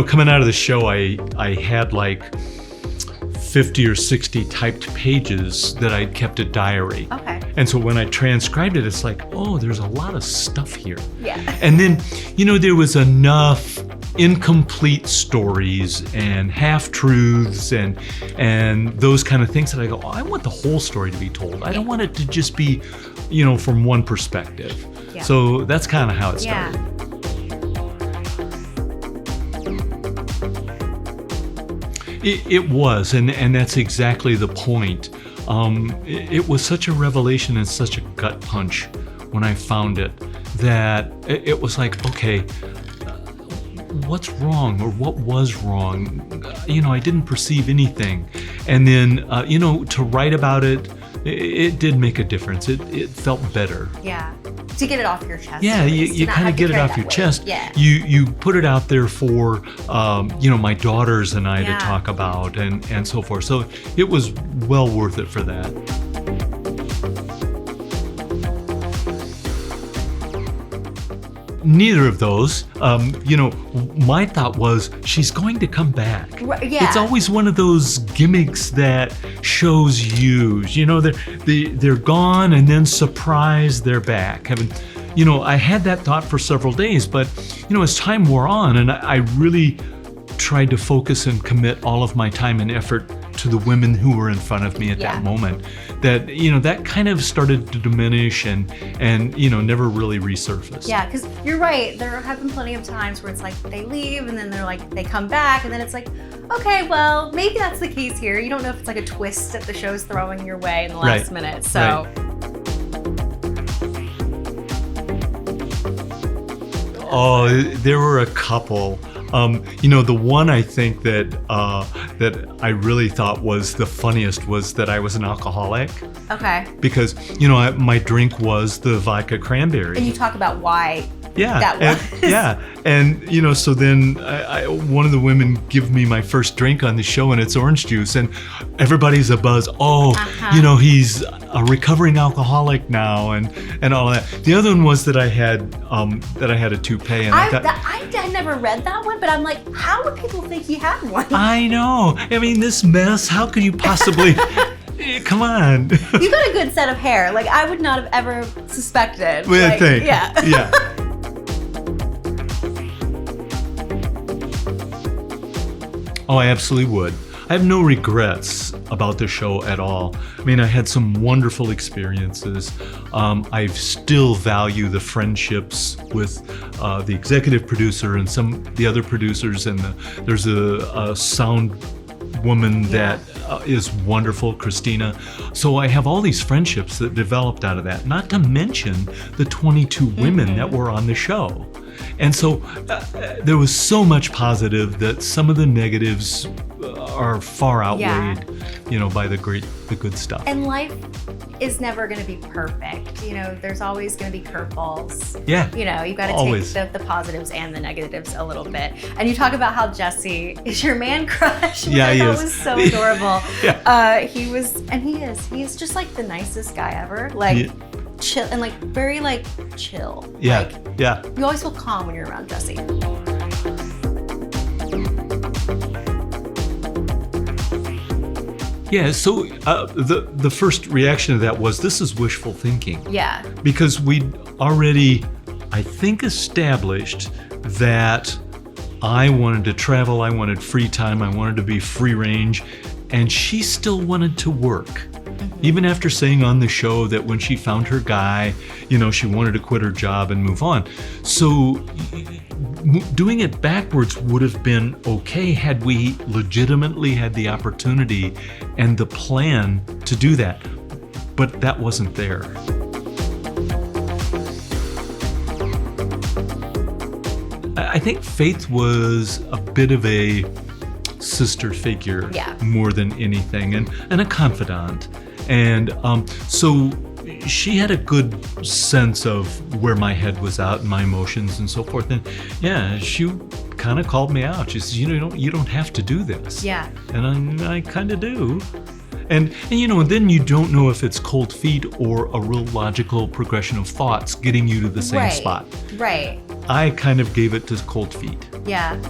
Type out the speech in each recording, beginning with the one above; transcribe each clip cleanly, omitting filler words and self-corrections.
coming out of the show, I had like 50 or 60 typed pages that I'd kept a diary. Okay. And so when I transcribed it, it's like, oh, there's a lot of stuff here. Yeah. And then, there was enough incomplete stories and half-truths and those kind of things that I go, oh, I want the whole story to be told. I don't want it to just be, from one perspective. Yeah. So that's kind of how it started. Yeah. It was, and that's exactly the point. It was such a revelation and such a gut punch when I found it that it was like, okay, what's wrong or what was wrong? I didn't perceive anything. And then, to write about it, it did make a difference. It felt better. Yeah. To get it off your chest. Yeah, you kind of get it off your chest. Yeah. You put it out there for, my daughters and I to talk about and so forth. So it was well worth it for that. Neither of those. My thought was she's going to come back. Right, yeah. It's always one of those gimmicks that shows use. They're gone and then surprise, they're back. I had that thought for several days, but as time wore on, and I really tried to focus and commit all of my time and effort to the women who were in front of me at that moment, that that kind of started to diminish and never really resurfaced. Yeah, because you're right. There have been plenty of times where it's like they leave and then they're like they come back and then it's like, okay, well maybe that's the case here. You don't know if it's like a twist that the show's throwing your way in the last minute. So. Right. Oh, there were a couple. The one I think that I really thought was the funniest was that I was an alcoholic. Okay. Because, my drink was the vodka cranberry. And you talk about why Yeah. that was. And you know, so then one of the women give me my first drink on the show, and it's orange juice, and everybody's abuzz. Oh, you know, he's a recovering alcoholic now, and all that. The other one was that I had a toupee, and I never read that one, but I'm like, how would people think he had one? I know. I mean, this mess. How could you possibly? Come on. You got a good set of hair. Like, I would not have ever suspected. Well, like, thanks. Yeah. Yeah. Oh, I absolutely would. I have no regrets about the show at all. I mean, I had some wonderful experiences. I still value the friendships with the executive producer and some the other producers, and there's a sound woman that is wonderful, Christina. So I have all these friendships that developed out of that, not to mention the 22 women that were on the show. And so there was so much positive that some of the negatives are far outweighed, you know, by the good stuff. And life is never going to be perfect. You know, there's always going to be curveballs. Yeah. You know, you've got to take the positives and the negatives a little bit. And you talk about how Jesse is your man crush, which I thought was so adorable. He is just like the nicest guy ever. Like, chill and like very like chill. Yeah. You always feel calm when you're around Jesse. Yeah, so the first reaction to that was, this is wishful thinking. Yeah. Because we'd already, I think, established that I wanted to travel, I wanted free time, I wanted to be free range, and she still wanted to work. Even after saying on the show that when she found her guy, you know, she wanted to quit her job and move on. So doing it backwards would have been okay had we legitimately had the opportunity and the plan to do that. But that wasn't there. I think Faith was a bit of a sister figure more than anything, and a confidant. And so she had a good sense of where my head was at and my emotions and so forth. And yeah, she kind of called me out. She says, you don't have to do this. Yeah. And I kind of do. And you know, then you don't know if it's cold feet or a real logical progression of thoughts getting you to the same spot. Right. I kind of gave it to cold feet. Yeah.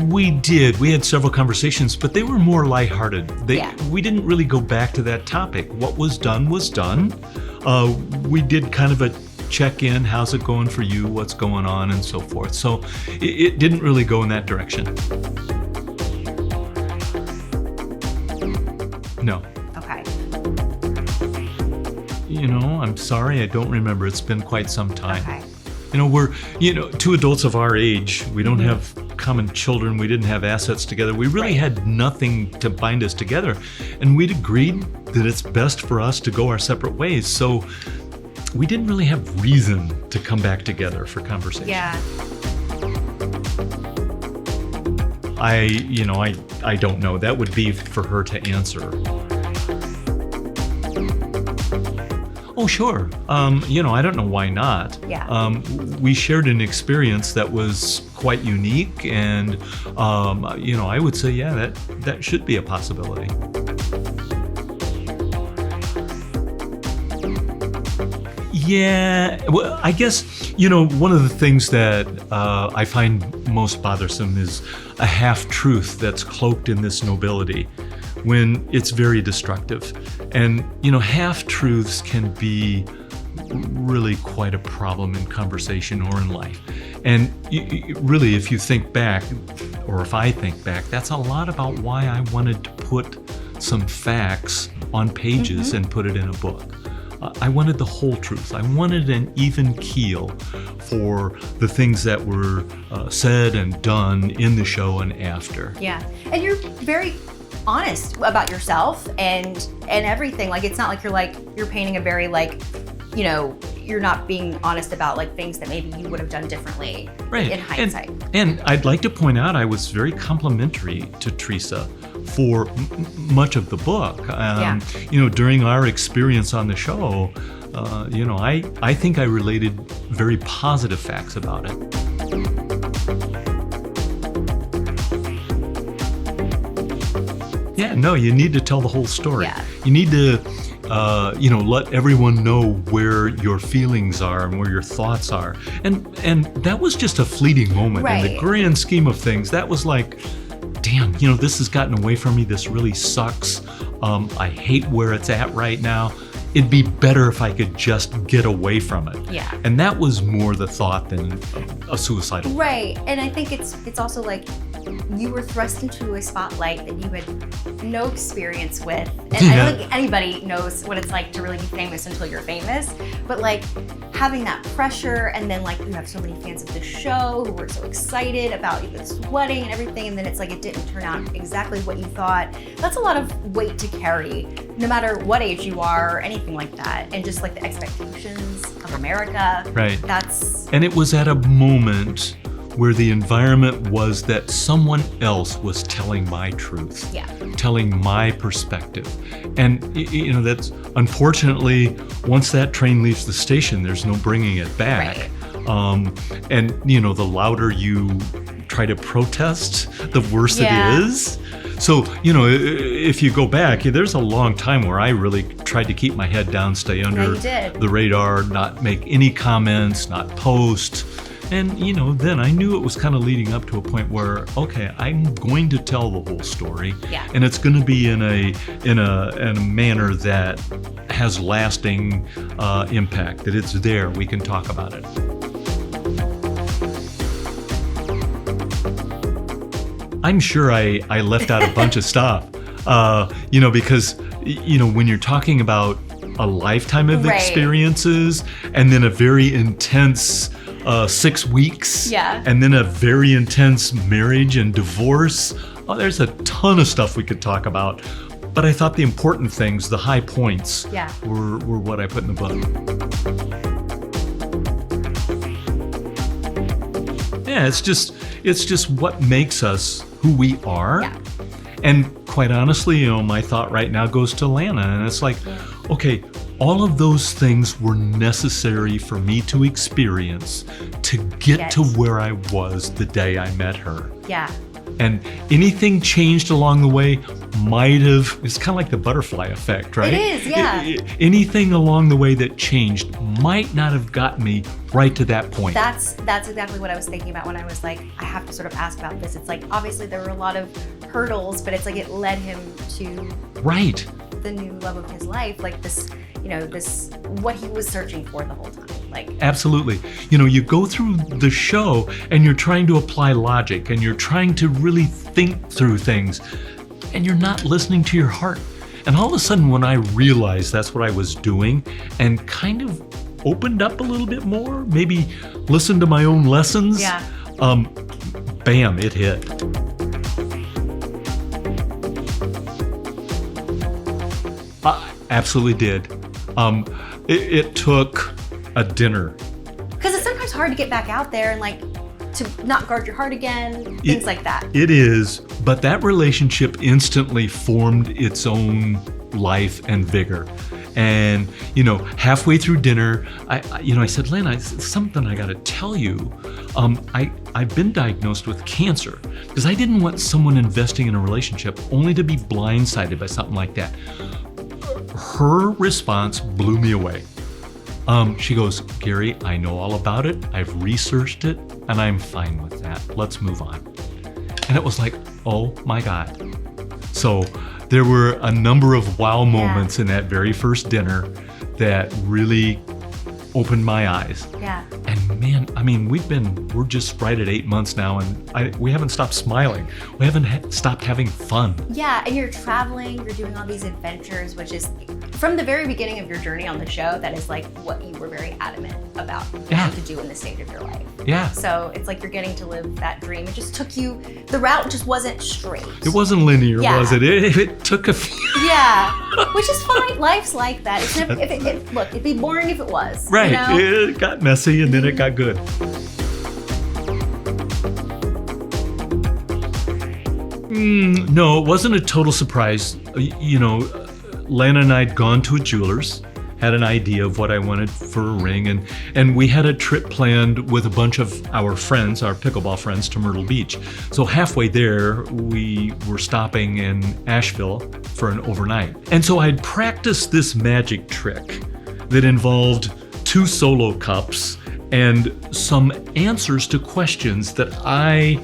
We did. We had several conversations, but they were more lighthearted. We didn't really go back to that topic. What was done was done. We did kind of a check-in. How's it going for you? What's going on? And so forth. So it didn't really go in that direction. No. Okay. I'm sorry. I don't remember. It's been quite some time. Okay. We're, two adults of our age. We don't have common children. We didn't have assets together. We really had nothing to bind us together. And we'd agreed that it's best for us to go our separate ways. So we didn't really have reason to come back together for conversation. Yeah. I don't know. That would be for her to answer. Oh, sure. I don't know why not. Yeah. We shared an experience that was quite unique, and I would say, that should be a possibility. Yeah. Well, I guess one of the things that I find most bothersome is a half-truth that's cloaked in this nobility, when it's very destructive. And, half-truths can be really quite a problem in conversation or in life. And really, if you think back, or if I think back, that's a lot about why I wanted to put some facts on pages and put it in a book. I wanted the whole truth. I wanted an even keel for the things that were said and done in the show and after. Yeah. And you're very honest about yourself and everything. Like, it's not like you're painting a very you're not being honest about things that maybe you would have done differently in hindsight. And I'd like to point out I was very complimentary to Teresa for much of the book. During our experience on the show, I think I related very positive facts about it. Yeah, no, you need to tell the whole story. Yeah. You need to, let everyone know where your feelings are and where your thoughts are. And that was just a fleeting moment. Right. In the grand scheme of things, that was like, damn, this has gotten away from me. This really sucks. I hate where it's at right now. It'd be better if I could just get away from it. Yeah. And that was more the thought than a suicidal. Right. And I think it's also you were thrust into a spotlight that you had no experience with. And I don't think anybody knows what it's like to really be famous until you're famous. But having that pressure, and then you have so many fans of the show who were so excited about this wedding and everything, and then it's it didn't turn out exactly what you thought. That's a lot of weight to carry, no matter what age you are or anything like that. And just the expectations of America. Right. And it was at a moment where the environment was that someone else was telling my truth, telling my perspective. And, that's unfortunately, once that train leaves the station, there's no bringing it back. Right. And, the louder you try to protest, the worse it is. So, if you go back, there's a long time where I really tried to keep my head down, stay under the radar, not make any comments, not post. And, then I knew it was kind of leading up to a point where, okay, I'm going to tell the whole story. Yeah. And it's going to be in a manner that has lasting impact, that it's there, we can talk about it. I'm sure I left out a bunch of stuff, because, when you're talking about a lifetime of experiences and then a very intense 6 weeks, and then a very intense marriage and divorce. Oh, there's a ton of stuff we could talk about. But I thought the important things, the high points, were what I put in the book. Yeah, it's just what makes us who we are. Yeah. And quite honestly, my thought right now goes to Lana, and it's okay, all of those things were necessary for me to experience to get to where I was the day I met her. Yeah. And anything changed along the way, might have, it's kind of like the butterfly effect, right? It is, yeah. Anything along the way that changed might not have gotten me right to that point. That's exactly what I was thinking about when I was like, I have to sort of ask about this. It's like, obviously there were a lot of hurdles, but it's like it led him to right. the new love of his life, like this, this, what he was searching for the whole time. Like, absolutely. You go through the show and you're trying to apply logic and you're trying to really think through things and you're not listening to your heart. And all of a sudden, when I realized that's what I was doing and kind of opened up a little bit more, maybe listened to my own lessons, bam, it hit. I absolutely did. It took a dinner. Because it's sometimes hard to get back out there and like to not guard your heart again, things like that. It is, but that relationship instantly formed its own life and vigor. And, halfway through dinner, I said, Lana, it's something I got to tell you. I've been diagnosed with cancer because I didn't want someone investing in a relationship only to be blindsided by something like that. Her response blew me away. She goes, Gerry, I know all about it. I've researched it and I'm fine with that. Let's move on. And it was like, oh my God. So there were a number of wow moments in that very first dinner that really opened my eyes. Yeah. And man, we're just right at 8 months now and we haven't stopped smiling. We haven't stopped having fun. Yeah, and you're traveling, you're doing all these adventures, which is from the very beginning of your journey on the show, that is like what you were very adamant about wanting to do in this stage of your life. Yeah. So it's like you're getting to live that dream. It just took you, the route just wasn't straight. It wasn't linear, was it? It took a few. Yeah, which is fine. Life's like that. It's never, look, it'd be boring if it was. Right. It got messy and then it got good. No, it wasn't a total surprise. Lana and I had gone to a jeweler's, had an idea of what I wanted for a ring, and we had a trip planned with a bunch of our friends, our pickleball friends, to Myrtle Beach. So halfway there, we were stopping in Asheville for an overnight. And so I'd practiced this magic trick that involved 2 solo cups and some answers to questions that I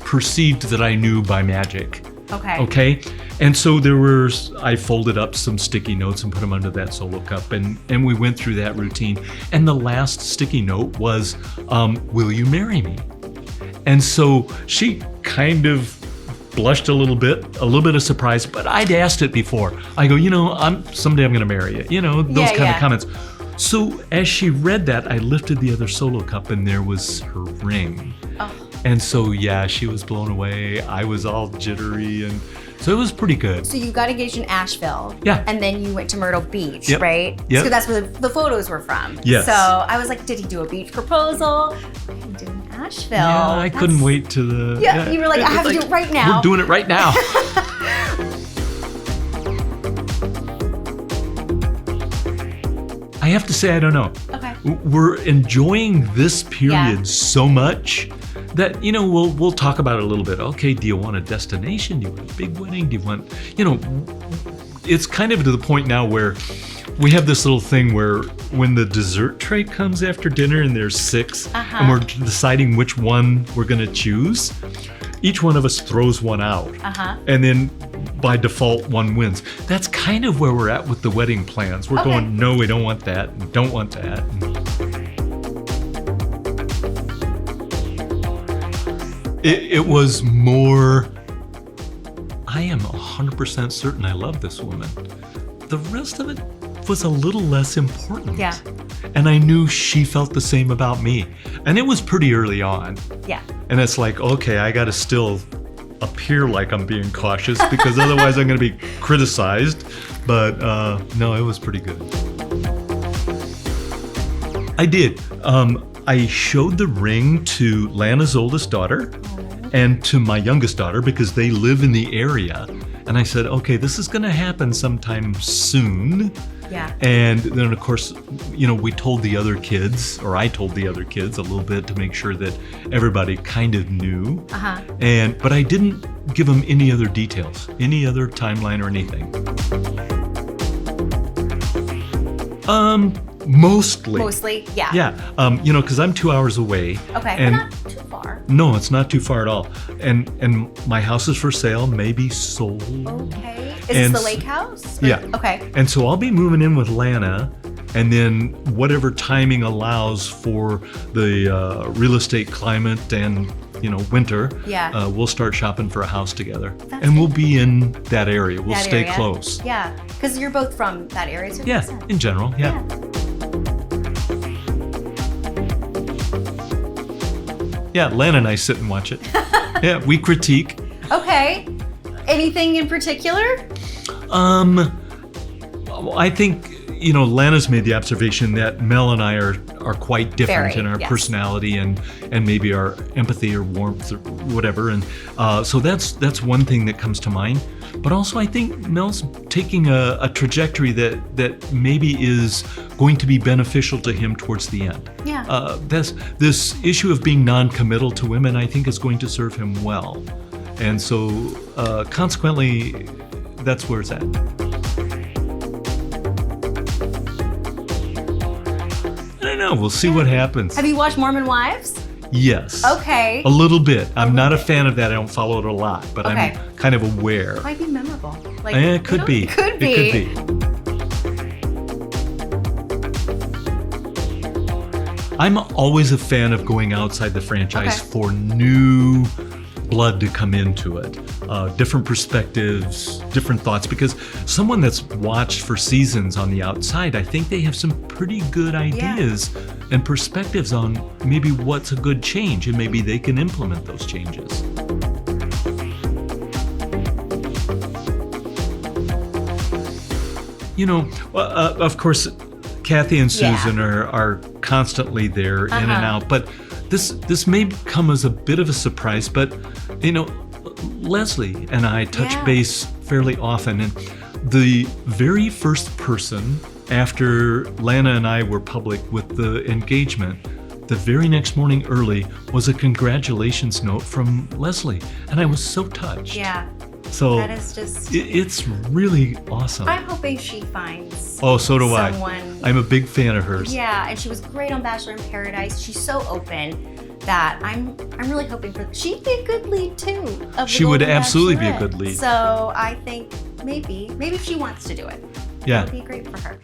perceived that I knew by magic. Okay. And so I folded up some sticky notes and put them under that solo cup, and we went through that routine. And the last sticky note was, will you marry me? And so she kind of blushed a little bit of surprise, but I'd asked it before. I go, someday I'm going to marry you, those kind of comments. So as she read that, I lifted the other solo cup and there was her ring. Oh. And so, she was blown away. I was all jittery, and so it was pretty good. So you got engaged in Asheville. Yeah. And then you went to Myrtle Beach, right? Yeah. So that's where the photos were from. Yes. So I was like, did he do a beach proposal? I'm doing Asheville. Yeah, I couldn't wait to the... Yeah, you were like, I have to do it right now. We're doing it right now. I have to say, I don't know. Okay. We're enjoying this period so much that, we'll talk about it a little bit. Okay, do you want a destination? Do you want a big wedding? Do you want, it's kind of to the point now where we have this little thing where when the dessert tray comes after dinner and there's 6 and we're deciding which one we're going to choose, each one of us throws one out. And then by default, one wins. That's kind of where we're at with the wedding plans. We're going, no, we don't want that, and don't want that. It was more, I am 100% certain I love this woman. The rest of it was a little less important. Yeah. And I knew she felt the same about me. And it was pretty early on. Yeah. And it's like, okay, I got to still appear like I'm being cautious because otherwise I'm going to be criticized. But no, it was pretty good. I did. I showed the ring to Lana's oldest daughter and to my youngest daughter because they live in the area. And I said, okay, this is going to happen sometime soon. Yeah. And then, of course, we told the other kids, or I told the other kids a little bit to make sure that everybody kind of knew. But I didn't give them any other details, any other timeline or anything. Mostly. Yeah. Yeah, because I'm 2 hours away. Okay, and but not too far. No, it's not too far at all. And my house is for sale, maybe sold. Okay. Is this the lake house? Yeah. Okay. And so I'll be moving in with Lana, and then whatever timing allows for the real estate climate and winter, we'll start shopping for a house together. We'll be in that area. We'll stay close. Yeah, because you're both from that area. So yeah, in general, yeah. Yeah, Lana and I sit and watch it. Yeah, we critique. Okay. Anything in particular? I think, Lana's made the observation that Mel and I are quite different in our personality and maybe our empathy or warmth or whatever. And so that's one thing that comes to mind. But also I think Mel's taking a trajectory that maybe is going to be beneficial to him towards the end. Yeah. This issue of being non-committal to women, I think, is going to serve him well. And so consequently, that's where it's at. I don't know. We'll see what happens. Have you watched Mormon Wives? Yes. Okay. A little bit. I'm not a fan of that. I don't follow it a lot, but I'm kind of aware. It might be memorable. It could be. It could be. It could be. I'm always a fan of going outside the franchise for new blood to come into it. Different perspectives, different thoughts, because someone that's watched for seasons on the outside, I think they have some pretty good ideas and perspectives on maybe what's a good change, and maybe they can implement those changes. Of course, Kathy and Susan are constantly there in and out, but this may come as a bit of a surprise, but Leslie and I touch base fairly often, and the very first person after Lana and I were public with the engagement, the very next morning early was a congratulations note from Leslie, and I was so touched. Yeah. So that is just... it's really awesome. I'm hoping she finds so do someone. I'm a big fan of hers. Yeah, and she was great on Bachelor in Paradise. She's so open that I'm really hoping for... She'd be a good lead too. She would absolutely be a good lead. So I think maybe if she wants to do it, it would be great for her.